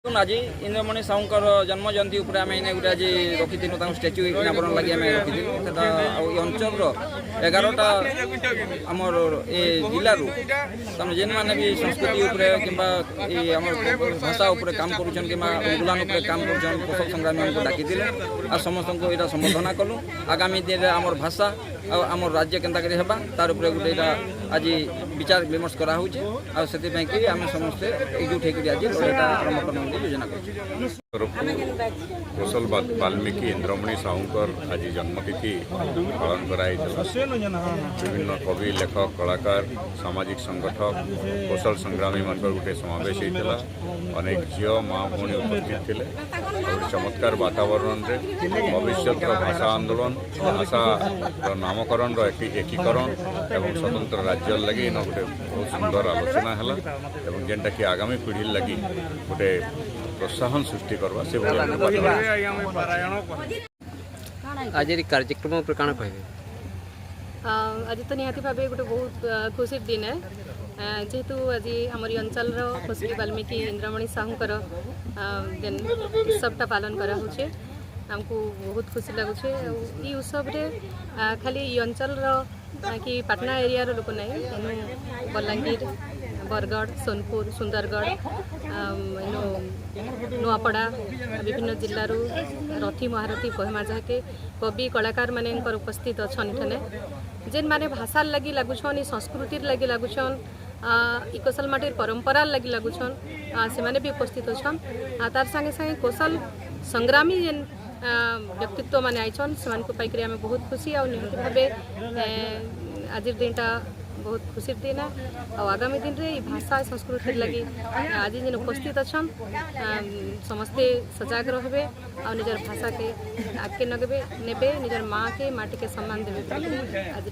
आज इंद्रमणि साहूकर जन्म जयंती उपर आम गोटे आज रखी स्टाच्यू इनावरण लगे आम रखी अंचल 11टा आमर ए जिलू तेनाली जेन मैंने भी संस्कृति कि भाषा उपर काम करुन कि आंदोलन उपर काम कर कृषक संग्रामी डाकी आ समस्त को यहाँ संबर्धना कलु आगामी दिन में आमर भाषा आम राज्य केन्ता तार उपरे गोटे आज विचार विमर्श कराऊँ कि आम समस्ते एकजुट होकर आज लड़ाईटा आरंभ करने योजना कौशल वाल्मीकि इंद्रमणि साहूकर आज जन्मतिथि पालन कराई विभिन्न कवि लेखक कलाकार सामाजिक संगठक कौशल संग्रामी मान गोटे समावेश होता अनेक झील माँ भौणी उपस्थित थे गोटे चमत्कार वातावरण में भविष्य भाषा आंदोलन भाषा नामकरण एकीकरण एवं स्वतंत्र राज्य लगी गोटे बहुत सुंदर आलोचना है जेनटा कि आगामी पीढ़ी लगी गोटे प्रोत्साहन सृष्टि करवा से आज कार्यक्रम पर काना कहबे आज तो निहाती भाव गोटे बहुत खुशी दिन है जेहेतु आज आम अंचल कौशल वाल्मीकि इंद्रमणि साहूकर जेन उत्सवटा पालन करा होचे हमको बहुत खुशी लगुचे ये उत्सव रे खाली ये अंचल कि पाटना एरिया लोक नहीं बलांगीर बरगढ़ सोनपुर सुंदरगढ़ नुआपड़ा विभिन्न जिलूर रथी महारथी कोहिमा जहाँके कवि कलाकार माने उपस्थित अच्छा ठने जेन माने भाषा लगी लगुन संस्कृति लगी लगुन कौशल माटी परंपरा लगी लगुन से माने भी उपस्थित अच्छन तार संगे संगे कौशल संग्रामी जेन व्यक्तित्व माने आइछन से पाइक आम बहुत खुशी आ निहत भाव आज दिनटा बहुत खुशी दिन है और आगामी दिन में भाषा संस्कृति लगी आज जेन उपस्थित अच्छन समस्ते सजग रहे और निजर भाषा के आगे नगे ने निजर माँ के माटी के सम्मान देवे आज